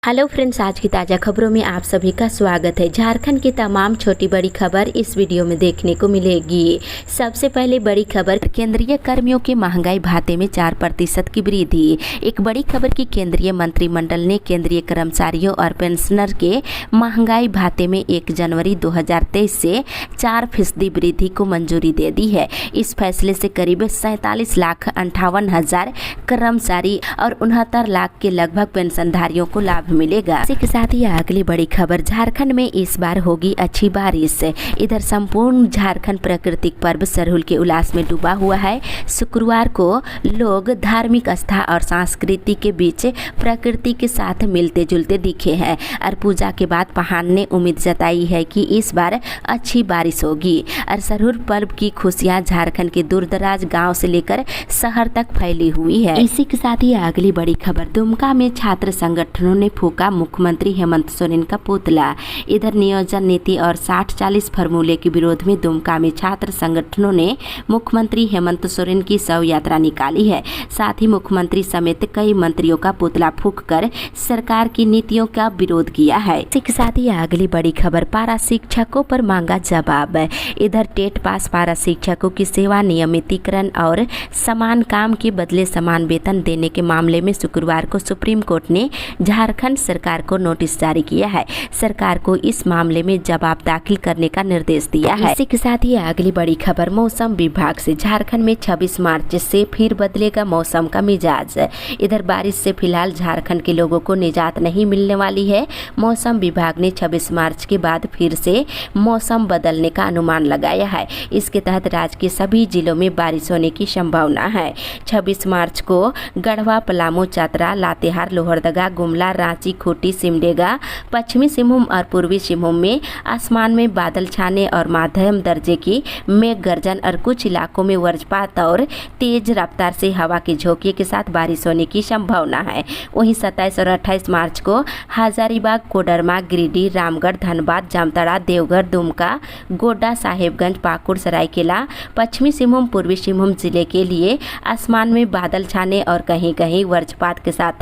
Hello friends, आज की ताज़ा खबरों में आप सभी का स्वागत है। झारखंड की तमाम छोटी बड़ी खबर इस वीडियो में देखने को मिलेगी। सबसे पहले बड़ी खबर, केंद्रीय कर्मियों के महंगाई भत्ते में 4% की वृद्धि। एक बड़ी खबर की केंद्रीय मंत्रिमंडल ने केंद्रीय कर्मचारियों और पेंशनर के महंगाई भत्ते में 1 जनवरी 2023 से 4% वृद्धि को मंजूरी दे दी है। इस फैसले से करीब 47,58,000 कर्मचारी और 69 लाख के लगभग पेंशनधारियों को लाभ मिलेगा। इसी के साथ ही अगली बड़ी खबर, झारखंड में इस बार होगी अच्छी बारिश। इधर संपूर्ण झारखंड प्राकृतिक पर्व सरहुल के उल्लास में डूबा हुआ है। शुक्रवार को लोग धार्मिक आस्था और संस्कृति के बीच प्रकृति के साथ मिलते जुलते दिखे हैं और पूजा के बाद पहाड़ ने उम्मीद जताई है कि इस बार अच्छी बारिश होगी और सरहुल पर्व की खुशियां झारखंड के दूरदराज गाँव से लेकर शहर तक फैली हुई है। इसी के साथ ही अगली बड़ी खबर, दुमका में छात्र संगठनों ने फूका मुख्यमंत्री हेमंत सोरेन का पुतला। इधर नियोजन नीति और 60-40 फार्मूले के विरोध में दुमका में छात्र संगठनों ने मुख्यमंत्री हेमंत सोरेन की शव यात्रा निकाली है। साथ ही मुख्यमंत्री समेत कई मंत्रियों का पुतला फूंककर सरकार की नीतियों का विरोध किया है। इसी के साथ ही अगली बड़ी खबर, पारा शिक्षकों पर मांगा जवाब। इधर टेट पास पारा शिक्षकों की सेवा नियमितीकरण और समान काम के बदले समान वेतन देने के मामले में शुक्रवार को सुप्रीम कोर्ट ने झारखंड सरकार को नोटिस जारी किया है। सरकार को इस मामले में जवाब दाखिल करने का निर्देश दिया है। इसी के साथ ही अगली बड़ी खबर, मौसम विभाग से झारखंड में 26 मार्च से फिर बदलेगा मौसम का मिजाज। इधर बारिश से फिलहाल झारखंड के लोगों को निजात नहीं मिलने वाली है। मौसम विभाग ने 26 मार्च के बाद फिर से मौसम बदलने का अनुमान लगाया है। इसके तहत राज्य के सभी जिलों में बारिश होने की संभावना है। 26 मार्च को गढ़वा, पलामू, चतरा, लातेहार, लोहरदगा, गुमला, रांची, खूंटी, सिमडेगा, पश्चिमी सिंहभूम और पूर्वी सिंहभूम में आसमान में बादल छाने और मध्यम दर्जे की मेघ गर्जन और कुछ इलाकों में वज्रपात और तेज रफ्तार से हवा के झोंके के साथ बारिश होने की संभावना है। वहीं 27 और 28 मार्च को हजारीबाग, कोडरमा, गिरिडीह, रामगढ़, धनबाद, जामताड़ा, देवघर, दुमका, गोड्डा, साहेबगंज, पाकुड़, सरायकेला, पश्चिमी सिंहभूम, पूर्वी सिंहभूम जिले के लिए आसमान में बादल छाने और कहीं कहीं वज्रपात के साथ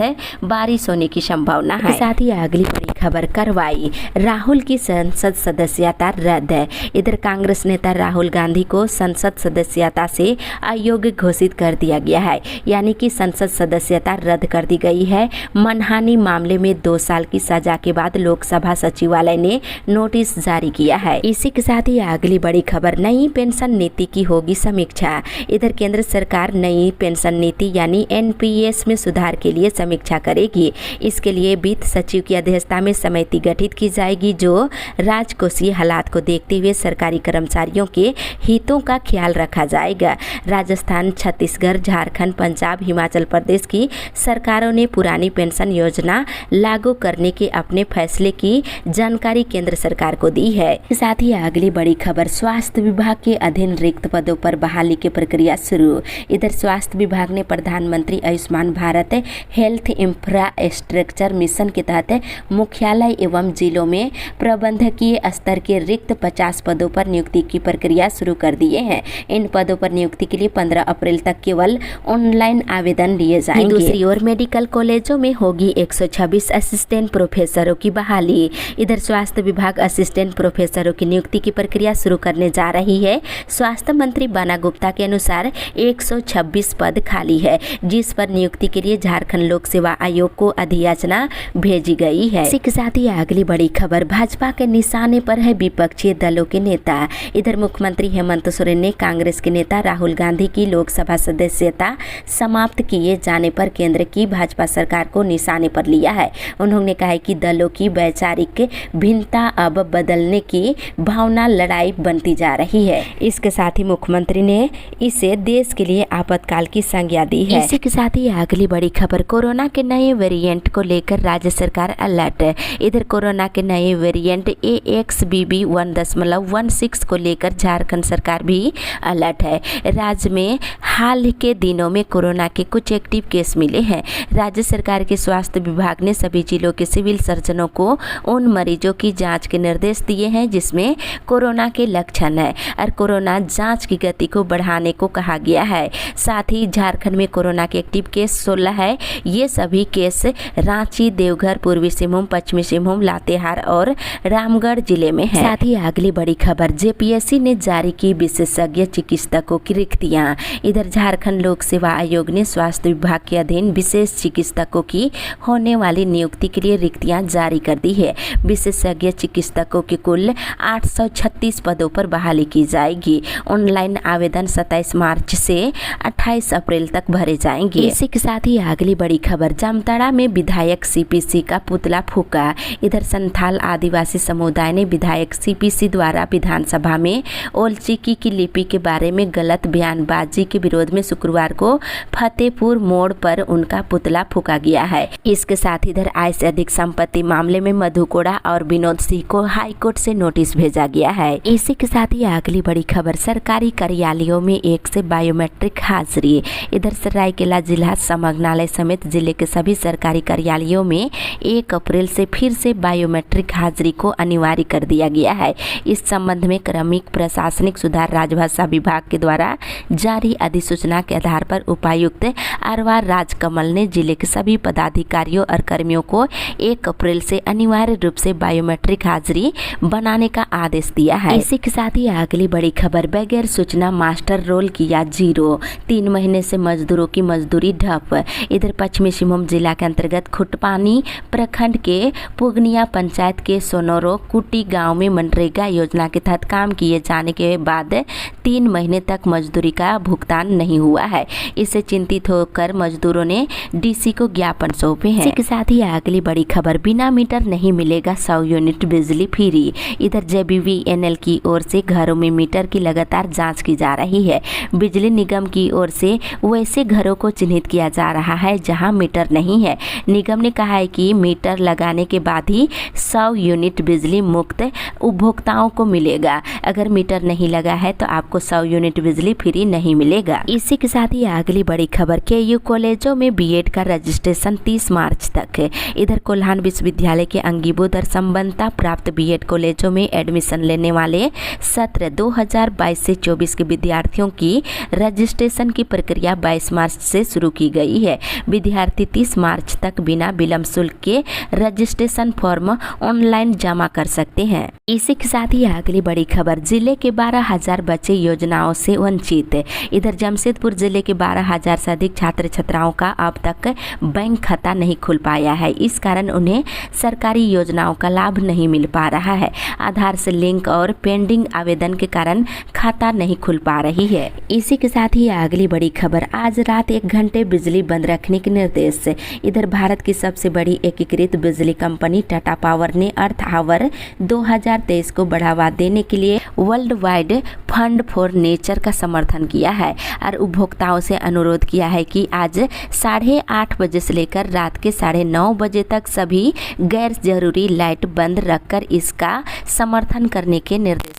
बारिश होने की संभावना है। साथ ही अगली बड़ी खबर, कार्रवाई, राहुल की संसद सदस्यता रद्द है। इधर कांग्रेस नेता राहुल गांधी को संसद सदस्यता से अयोग्य घोषित कर दिया गया है, यानी कि संसद सदस्यता रद्द कर दी गई है। मनहानि मामले में 2 साल की सजा के बाद लोकसभा सचिवालय ने नोटिस जारी किया है। इसी के साथ ही अगली बड़ी खबर, नई पेंशन नीति की होगी समीक्षा। इधर केंद्र सरकार नई पेंशन नीति यानी NPS में सुधार के लिए समीक्षा करेगी। इसके लिए वित्त सचिव की अध्यक्षता में समिति गठित की जाएगी जो राजकोषीय हालात को देखते हुए सरकारी कर्मचारियों के हितों का ख्याल रखा जाएगा। राजस्थान, छत्तीसगढ़, झारखंड, पंजाब, हिमाचल प्रदेश की सरकारों ने पुरानी पेंशन योजना लागू करने के अपने फैसले की जानकारी केंद्र सरकार को दी है। साथ ही अगली बड़ी खबर, स्वास्थ्य विभाग के अधीन रिक्त पदों पर बहाली की प्रक्रिया शुरू। इधर स्वास्थ्य विभाग ने प्रधानमंत्री Ayushman Bharat health infrastructure mission के तहत मुख्यालय एवं जिलों में प्रबंधकीय स्तर के रिक्त 50 पदों पर नियुक्ति की प्रक्रिया शुरू कर दिए हैं। इन पदों पर नियुक्ति के लिए 15 अप्रैल तक केवल ऑनलाइन आवेदन लिए जाएंगे। दूसरी ओर मेडिकल कॉलेजों में होगी 126 असिस्टेंट प्रोफेसरों की बहाली। इधर स्वास्थ्य विभाग असिस्टेंट प्रोफेसरों की नियुक्ति की प्रक्रिया शुरू करने जा रही है। स्वास्थ्य मंत्री बना गुप्ता के अनुसार 126 पद खाली है, जिस पर नियुक्ति के लिए झारखंड लोक सेवा आयोग को अधियाचना भेजी गई है। इसी के साथ ही अगली बड़ी खबर, भाजपा के निशाने पर है विपक्षी दलों के नेता। इधर मुख्यमंत्री हेमंत सोरेन ने कांग्रेस के नेता राहुल गांधी की लोकसभा सदस्यता समाप्त किए जाने पर केंद्र की भाजपा सरकार को निशाने पर लिया है। उन्होंने कहा कि दलों की वैचारिक भिन्नता अब बदलने की भावना लड़ाई बनती जा रही है। इसके साथ ही मुख्यमंत्री ने इसे देश के लिए आपातकाल की संज्ञा दी है। इसी के साथ ही अगली बड़ी खबर, कोरोना के नए वेरिएंट को लेकर राज्य सरकार अलर्ट। इधर कोरोना के नए वेरिएंट AXBB1.16 को लेकर झारखंड सरकार भी अलर्ट है। राज्य में हाल के दिनों में कोरोना के कुछ एक्टिव केस मिले हैं। राज्य सरकार के स्वास्थ्य विभाग ने सभी जिलों के सिविल सर्जनों को उन मरीजों की जांच के निर्देश दिए हैं जिसमें कोरोना के लक्षण है और कोरोना जांच की गति को बढ़ाने को कहा गया है। साथ ही झारखंड में कोरोना के एक्टिव केस 16 है। ये सभी केस रांची, देवघर, पूर्वी सिंहभूम, पश्चिमी सिंहभूम, लातेहार और रामगढ़ जिले में है। साथ ही अगली बड़ी खबर, जेपीएससी ने जारी की विशेषज्ञ चिकित्सकों की रिक्तियां। इधर झारखंड लोक सेवा आयोग ने स्वास्थ्य विभाग के अधीन विशेष चिकित्सकों की होने वाली नियुक्ति के लिए रिक्तियां जारी कर दी है। विशेषज्ञ चिकित्सकों के कुल 836 पदों पर बहाली की जाएगी। ऑनलाइन आवेदन 27 मार्च से 28 अप्रैल तक भरे जाएंगे। इसी के साथ ही अगली बड़ी खबर, जामताड़ा में विधायक सीपीसी का पुतला फूका। इधर संथाल आदिवासी समुदाय ने विधायक सीपीसी द्वारा विधानसभा में ओलचिकी की लिपि के बारे में गलत बयानबाजी के विरोध में शुक्रवार को फतेहपुर मोड़ पर उनका पुतला फूका गया है। इसके साथ इधर आय से अधिक संपत्ति मामले में मधु कोड़ा और विनोद सिंह को हाईकोर्ट से नोटिस भेजा गया है। इसी के साथ ही अगली बड़ी खबर, सरकारी कार्यालयों में 1 से बायोमेट्रिक हाजिरी। इधर सरायकेला जिला समग्नालय समेत जिले के सभी सरकारी कार्यालयों में 1 अप्रैल से फिर से बायोमेट्रिक हाजिरी को अनिवार्य कर दिया गया है। इस संबंध में क्रमिक प्रशासनिक सुधार राजभाषा विभाग के द्वारा जारी अधिसूचना के आधार पर उपायुक्त अरवार राजकमल ने जिले के सभी पदाधिकारियों और कर्मियों को 1 अप्रैल से अनिवार्य रूप से बायोमेट्रिक हाजिरी बनाने का आदेश दिया है। इसी के साथ ही अगली बड़ी खबर, बगैर सूचना मास्टर रोल किया 0, 3 महीने से मजदूरों की मजदूरी ठप। इधर पश्चिमी सिंहभूम जिला के अंतर्गत खुटपानी प्रखंड के पुगनिया पंचायत के सोनोरो कुटी गांव में मनरेगा योजना के तहत काम किए जाने के बाद 3 महीने तक मजदूरी का भुगतान नहीं हुआ है। इससे चिंतित होकर मजदूरों ने डीसी को ज्ञापन सौंपे हैं। इसी के साथ ही अगली बड़ी खबर, बिना मीटर नहीं मिलेगा 100 यूनिट बिजली फ्री। इधर जेबीवीएनएल की ओर से घरों में मीटर की लगातार जांच की जा रही है। बिजली निगम की ओर से वैसे घरों को चिन्हित किया जा रहा है जहां मीटर नहीं है। निगम ने कहा है कि मीटर लगाने के बाद ही 100 यूनिट बिजली मुक्त उपभोक्ताओं को मिलेगा। अगर मीटर नहीं लगा है तो आपको 100 यूनिट बिजली फ्री नहीं मिलेगा। इसी के साथ ही अगली बड़ी खबर, केयू कॉलेजों में बीएड का रजिस्ट्रेशन 30 मार्च तक है। इधर कोल्हान विश्वविद्यालय के अंगीभूत और संबद्धता प्राप्त बीएड कॉलेजों में एडमिशन लेने वाले सत्र 2022 से 24 के विद्यार्थियों की रजिस्ट्रेशन की प्रक्रिया 22 मार्च से शुरू की गई है। विद्यार्थी 30 मार्च तक बिना विलंब शुल्क के रजिस्ट्रेशन फॉर्म ऑनलाइन जमा कर सकते हैं। इसी के साथ ही अगली बड़ी खबर, जिले के 12,000 बच्चे योजनाओं से वंचित। इधर जमशेदपुर जिले के 12,000 से अधिक छात्र छात्राओं का अब तक बैंक खाता नहीं खुल पाया है। इस कारण उन्हें सरकारी योजनाओं का लाभ नहीं मिल पा रहा है। आधार से लिंक और पेंडिंग आवेदन के कारण खाता नहीं खुल पा रही है। इसी के साथ ही अगली बड़ी खबर, आज रात 1 घंटे बिजली बंद रखने के निर्देश। इधर भारत की सबसे बड़ी एकीकृत बिजली कंपनी टाटा पावर ने अर्थ आवर 2023 को बढ़ावा देने के लिए world wide fund for nature का समर्थन किया है और उपभोक्ताओं से अनुरोध किया है कि आज 8:30 बजे से लेकर रात के 9:30 बजे तक सभी गैर जरूरी लाइट बंद रखकर इसका समर्थन करने के निर्देश।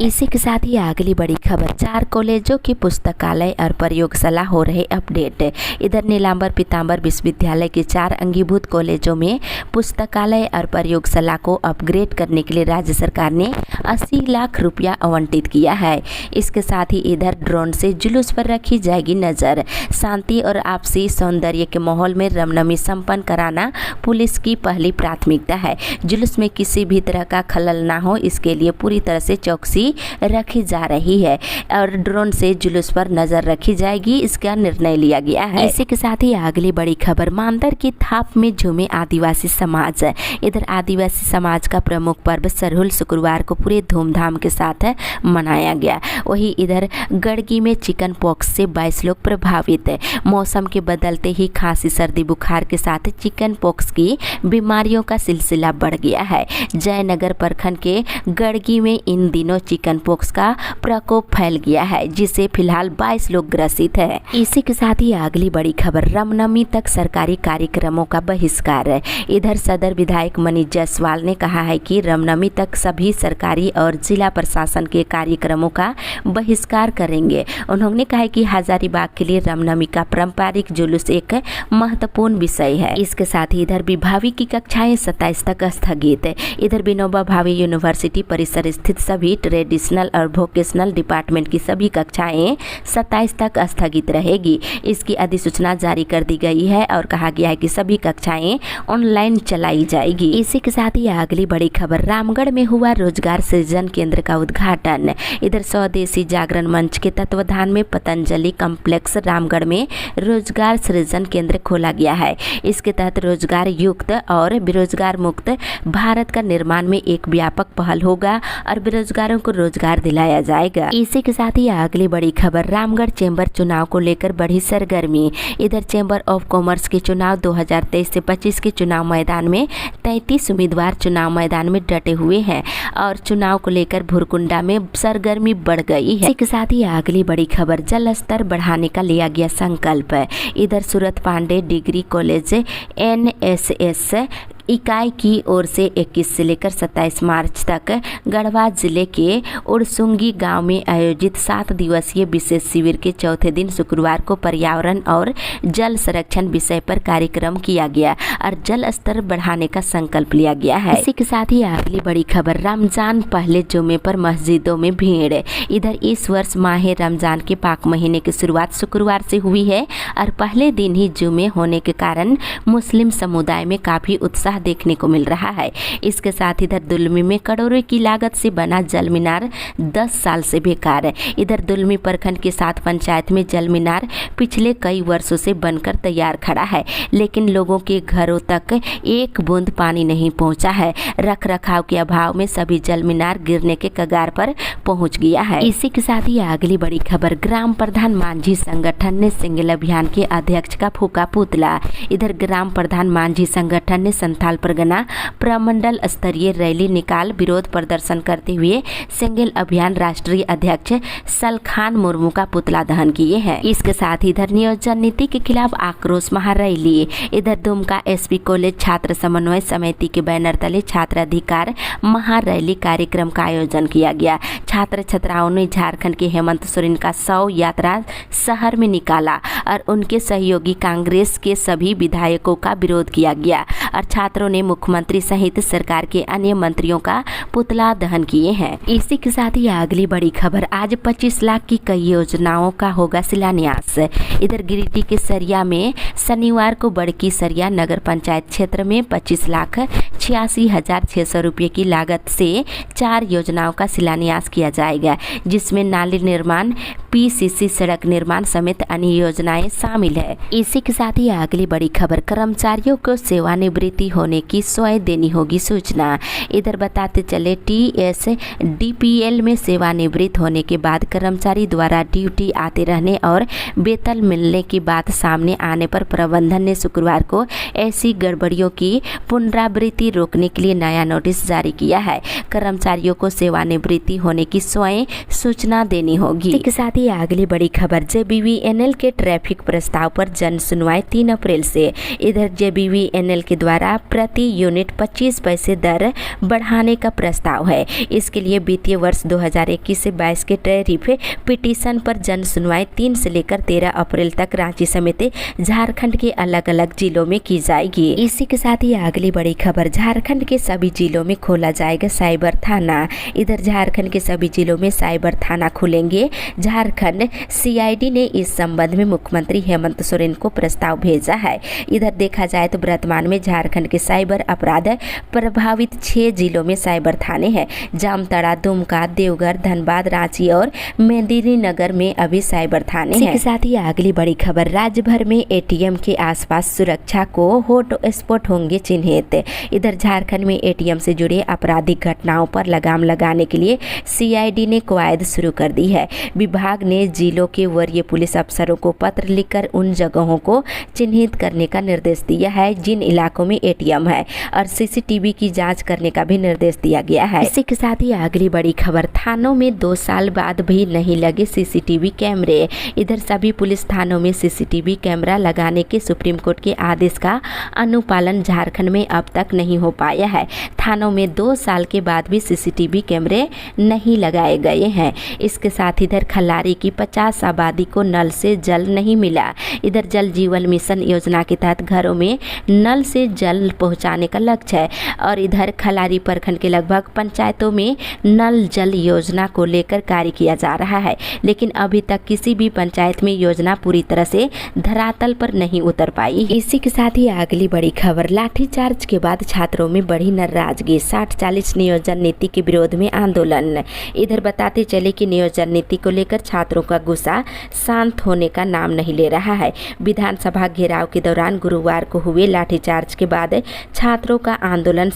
इसी के साथ ही अगली बड़ी खबर, 4 कॉलेजों की पुस्तकालय और प्रयोगशाला हो रहे अपडेट। इधर नीलांबर पीतांबर विश्वविद्यालय के 4 अंगीभूत कॉलेजों में पुस्तकालय और प्रयोगशाला को अपग्रेड करने के लिए राज्य सरकार ने 80 लाख रुपया आवंटित किया है। इसके साथ ही इधर ड्रोन से जुलूस पर रखी जाएगी नजर। शांति और आपसी सौंदर्य के माहौल में रामनवमी संपन्न कराना पुलिस की पहली प्राथमिकता है। जुलूस में किसी भी तरह का खलल ना हो, इसके लिए पूरी तरह से चौकसी रखी जा रही है और ड्रोन से जुलूस पर नजर रखी जाएगी, इसका निर्णय लिया गया है। इसी के साथ ही अगली बड़ी खबर, मांदर की थाप में झूमे आदिवासी समाज। इधर आदिवासी समाज का प्रमुख पर्व सरहुल शुक्रवार को पूरे धूमधाम के साथ मनाया गया। वहीं इधर गड़गी में चिकन पॉक्स से 22 लोग प्रभावित। मौसम के बदलते ही खांसी, सर्दी, बुखार के साथ चिकन पॉक्स की बीमारियों का सिलसिला बढ़ गया है। जयनगर प्रखंड के गड़गी में इन दिनों चिकन पॉक्स का प्रकोप फैल गया है, जिससे फिलहाल 22 लोग ग्रसित है। इसी के साथ ही अगली बड़ी खबर, रामनवमी तक सरकारी कार्यक्रमों का बहिष्कार। इधर सदर विधायक मनीष जायसवाल ने कहा है कि रामनवमी तक सभी सरकारी और जिला प्रशासन के कार्यक्रमों का बहिष्कार करेंगे। उन्होंने कहा कि हजारीबाग के लिए रामनवमी का पारंपरिक जुलूस एक महत्वपूर्ण विषय है। इसके साथ ही इधर विभावी की कक्षाएं 27 तक स्थगित। इधर विनोबा भावे यूनिवर्सिटी परिसर स्थित सभी ट्रेडिशनल और वोकेशनल डिपार्टमेंट की सभी कक्षाएं 27 तक स्थगित रहेगी। इसकी अधिसूचना जारी कर दी गई है और कहा गया है कि सभी कक्षाएं ऑनलाइन चलाई जाएगी। इसी के साथ ही अगली बड़ी खबर, रामगढ़ में हुआ रोजगार सृजन केंद्र का उद्घाटन। इधर स्वदेशी जागरण मंच के तत्वाधान में पतंजलि कॉम्प्लेक्स रामगढ़ में रोजगार सृजन केंद्र खोला गया है। इसके तहत रोजगार युक्त और बेरोजगार मुक्त भारत का निर्माण में एक व्यापक पहल होगा और बेरोजगारों को रोजगार दिलाया जाएगा। इसी के साथ ही अगली बड़ी खबर, रामगढ़ चेंबर चुनाव को लेकर बढ़ी सरगर्मी। इधर चेंबर ऑफ कॉमर्स के चुनाव 2023 से 25 के चुनाव मैदान में 33 उम्मीदवार चुनाव मैदान में डटे हुए हैं और चुनाव को लेकर भुरकुंडा में सरगर्मी बढ़ गई है। इसी के साथ ही अगली बड़ी खबर, जल स्तर बढ़ाने का लिया गया संकल्प। इधर सूरत पांडे डिग्री कॉलेज NSS इकाई की ओर से 21 से लेकर 27 मार्च तक गढ़वा जिले के उड़सुंगी गांव में आयोजित 7 दिवसीय विशेष शिविर के चौथे दिन शुक्रवार को पर्यावरण और जल संरक्षण विषय पर कार्यक्रम किया गया और जल स्तर बढ़ाने का संकल्प लिया गया है। इसी के साथ ही अगली बड़ी खबर, रमजान पहले जुमे पर मस्जिदों में भीड़। इधर इस वर्ष माह रमजान के पाक महीने की शुरुआत शुक्रवार से हुई है और पहले दिन ही जुमे होने के कारण मुस्लिम समुदाय में काफी उत्साह देखने को मिल रहा है। इसके साथ इधर दुलमी में करोड़ों की लागत से बना जल मीनार 10 साल से बेकार है। इधर दुलमी प्रखंड के 7 पंचायत में जल मीनार पिछले कई वर्षों से बनकर तैयार खड़ा है, लेकिन लोगों के घरों तक एक बूंद पानी नहीं पहुंचा है। रख रखाव के अभाव में सभी जल मीनार गिरने के कगार पर पहुंच गया है। इसी के साथ ही अगली बड़ी खबर, ग्राम प्रधान मांझी संगठन ने सिंगल अभियान के अध्यक्ष का फूका पुतला। इधर ग्राम प्रधान मांझी संगठन ने संथाल परगना प्रमंडल स्तरीय रैली निकाल विरोध प्रदर्शन करते हुए सिंगल अभियान राष्ट्रीय अध्यक्ष सलखान मुर्मू का पुतला दहन किए हैं। इसके साथ ही इधर नियोजन नीति के खिलाफ आक्रोश महारैली। इधर दुमका SP कॉलेज छात्र समन्वय समिति के बैनर तले छात्र अधिकार महारैली कार्यक्रम का आयोजन किया गया। छात्र छात्राओं ने झारखंड के हेमंत सोरेन का 100 यात्रा शहर में निकाला और उनके सहयोगी कांग्रेस के सभी विधायकों का विरोध किया गया और छात्रों ने मुख्यमंत्री सहित सरकार के अन्य मंत्रियों का पुतला दहन किए हैं। इसी के साथ ही अगली बड़ी खबर, आज 25 लाख की कई योजनाओं का होगा शिलान्यास। इधर गिरिडीह के सरिया में शनिवार को बड़की सरिया नगर पंचायत क्षेत्र में 25,86,600 रुपये की लागत से 4 योजनाओं का शिलान्यास किया जाएगा, जिसमें नाली निर्माण, PCC सड़क निर्माण समेत अन्य योजनाएं शामिल है। इसी के साथ ही अगली बड़ी खबर, कर्मचारियों को सेवानिवृत्ति होने की स्वयं देनी होगी सूचना। इधर बताते चले TSDPL में सेवानिवृत्त होने के बाद कर्मचारी द्वारा ड्यूटी आते रहने और वेतन मिलने की बात सामने आने पर प्रबंधन ने शुक्रवार को ऐसी गड़बड़ियों की पुनरावृत्ति रोकने के लिए नया नोटिस जारी किया है। कर्मचारियों को सेवानिवृत्ति होने की स्वयं सूचना देनी होगी। इसके साथ ही अगली बड़ी खबर, JBVNL के ट्रैफिक प्रस्ताव पर जन सुनवाई 3 अप्रैल से। इधर JBVNL के द्वारा प्रति यूनिट 25 पैसे दर बढ़ाने का प्रस्ताव है। इसके लिए वित्तीय वर्ष 2021 से 22 के टैरिफ पिटीशन पर जन सुनवाई 3 से लेकर 13 अप्रैल तक रांची समेत झारखंड के अलग अलग जिलों में की जाएगी। इसी के साथ ही अगली बड़ी खबर, झारखंड के सभी जिलों में खोला जाएगा साइबर थाना। इधर झारखंड के सभी जिलों में साइबर थाना खुलेंगे। झारखंड CID ने इस संबंध में मुख्यमंत्री हेमंत सोरेन को प्रस्ताव भेजा है। इधर देखा जाए तो वर्तमान में झारखंड के साइबर अपराध प्रभावित 6 जिलों में साइबर थाने हैं। जामताड़ा, दुमका, देवघर, धनबाद, रांची और मेदिनीनगर में अभी साइबर थाने हैं। इसके साथ ही अगली बड़ी खबर, राज्य भर में ATM के आसपास सुरक्षा को हॉटस्पॉट होंगे चिन्हित। इधर झारखंड में ATM से जुड़े आपराधिक घटनाओं पर लगाम लगाने के लिए CID ने कवायद शुरू कर दी है। विभाग ने जिलों के वरीय पुलिस अफसरों को पत्र लिखकर उन जगहों को चिन्हित करने का निर्देश दिया है जिन इलाकों में ATM नियम है और सीसीटीवी की जांच करने का भी निर्देश दिया गया है। इसी के साथ ही अगली बड़ी खबर, थानों में 2 साल बाद भी नहीं लगे सीसीटीवी कैमरे। इधर सभी पुलिस थानों में सीसीटीवी कैमरा लगाने के सुप्रीम कोर्ट के आदेश का अनुपालन झारखंड में अब तक नहीं हो पाया है। थानों में 2 साल के बाद भी सीसीटीवी कैमरे नहीं लगाए गए हैं। इसके साथ इधर खल्लारी की 50 आबादी को नल से जल नहीं मिला। इधर जल जीवन मिशन योजना के तहत घरों में नल से जल पहुंचाने का लक्ष्य है और इधर खल्लारी प्रखंड के लगभग पंचायतों में नल जल योजना को लेकर कार्य किया जा रहा है, लेकिन अभी तक किसी भी पंचायत में योजना पूरी तरह से धरातल पर नहीं उतर पाई। इसी के साथ ही अगली बड़ी खबर, लाठीचार्ज के बाद छात्रों में बढ़ी नाराजगी, 60-40 नियोजन नीति के विरोध में आंदोलन। इधर बताते चले कि नियोजन नीति को लेकर छात्रों का गुस्सा शांत होने का नाम नहीं ले रहा है। विधानसभा घेराव के दौरान गुरुवार को हुए लाठीचार्ज के बाद छात्रों का आंदोलन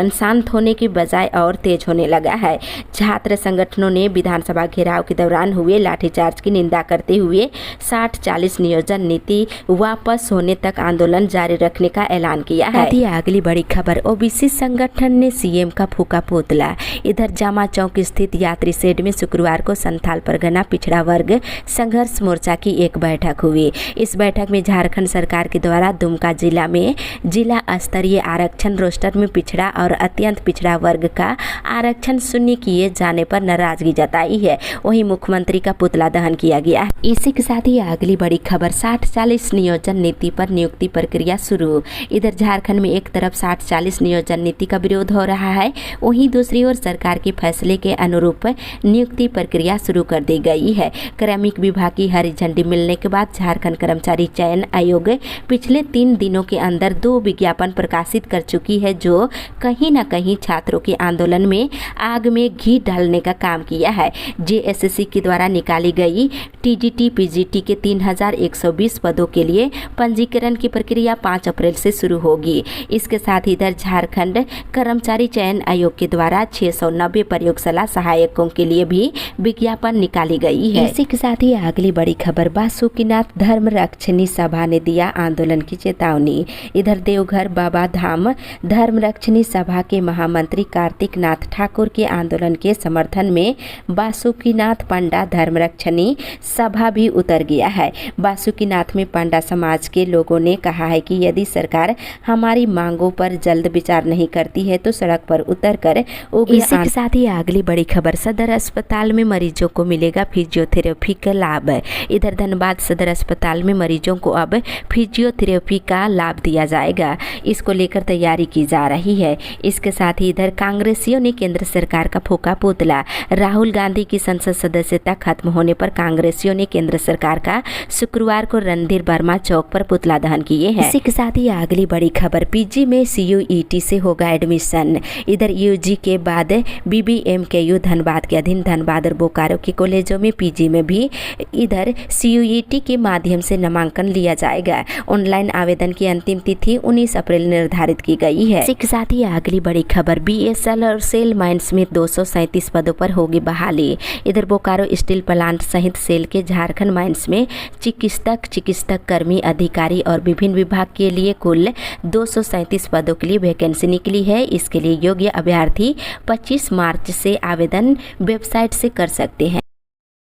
शांत होने की बजाय और तेज होने लगा है। छात्र संगठनों ने विधानसभा घेराव के दौरान हुए लाठीचार्ज की निंदा करते हुए 60-40 नियोजन नीति वापस होने तक आंदोलन जारी रखने का ऐलान किया है। अगली बड़ी खबर, ओबीसी संगठन ने सीएम का फूका पुतला। इधर जामा चौक स्थित यात्री शेड में शुक्रवार को संथाल परगना पिछड़ा वर्ग संघर्ष मोर्चा की एक बैठक हुई। इस बैठक में झारखंड सरकार के द्वारा दुमका जिला में जिला स्तरीय आरक्षण रोस्टर में पिछड़ा और अत्यंत पिछड़ा वर्ग का आरक्षण शून्य किए जाने पर नाराजगी जताई है। वहीं मुख्यमंत्री का पुतला दहन किया गया। इसी के साथ ही अगली बड़ी खबर, 60-40 नियोजन नीति पर नियुक्ति प्रक्रिया शुरू। इधर झारखंड में एक तरफ 60-40 नियोजन नीति का विरोध हो रहा है, वहीं दूसरी ओर सरकार के फैसले के अनुरूप नियुक्ति प्रक्रिया शुरू कर दी गई है। कार्मिक विभाग की हरी झंडी मिलने के बाद झारखंड कर्मचारी चयन आयोग पिछले 3 दिनों के अंदर 2 विज्ञापन प्रकाशित कर चुकी है, जो कहीं न कहीं छात्रों के आंदोलन में आग में घी डालने का काम किया है। जेएसएससी के द्वारा निकाली गई टीजीटी पीजीटी के 3120 पदों के लिए पंजीकरण की प्रक्रिया 5 अप्रैल से शुरू होगी। इसके साथ इधर झारखंड कर्मचारी चयन आयोग के द्वारा 690 प्रयोगशाला सहायकों के लिए भी विज्ञापन निकाली गई है। इसी के साथ ही अगली बड़ी खबर, बासुकीनाथ धर्मरक्षणी सभा ने दिया आंदोलन की चेतावनी। इधर देवघर बाबा धाम धर्मरक्षणी सभा के महामंत्री कार्तिक नाथ ठाकुर के आंदोलन के समर्थन में बासुकीनाथ पंडा धर्मरक्षणी सभा भी उतर गया है। बासुकीनाथ में पंडा समाज के लोगों ने कहा है कि यदि सरकार हमारी मांगों पर जल्द विचार नहीं करती है तो सड़क पर उतरकर इसी के साथ ही अगली बड़ी खबर, सदर अस्पताल में मरीजों को मिलेगा फिजियोथेरेपी का लाभ। इधर धनबाद सदर अस्पताल में मरीजों को अब फिजियोथेरेपी का लाभ दिया जाएगा। इसको लेकर तैयारी की जा रही है। इसके साथ ही इधर कांग्रेसियों ने केंद्र सरकार का फूका पुतला। राहुल गांधी की संसद सदस्यता खत्म होने पर कांग्रेसियों ने केंद्र सरकार का शुक्रवार को रणधीर वर्मा चौक पर पुतला दहन किए हैं। इसी के साथ ही अगली बड़ी खबर, पीजी में सीयूईटी से होगा एडमिशन। इधर यूजी के बाद बीबीएमकेयू धनबाद के अधीन धनबाद और बोकारो के कॉलेजों में पीजी में भी इधर सीयूईटी के माध्यम से नामांकन लिया जाएगा। ऑनलाइन आवेदन की अंतिम तिथि 19 अप्रैल निर्धारित की गई है। इसी के साथ ही अगली बड़ी खबर, बीएसएल और सेल माइंस में 237 पदों पर होगी बहाली। इधर बोकारो स्टील प्लांट सहित सेल के झारखंड माइंस में चिकित्सक कर्मी अधिकारी और विभिन्न विभाग के लिए कुल 237 पदों के लिए वैकेंसी निकली है। इसके लिए योग्य अभ्यर्थी 25 मार्च से आवेदन वेबसाइट से कर सकते हैं।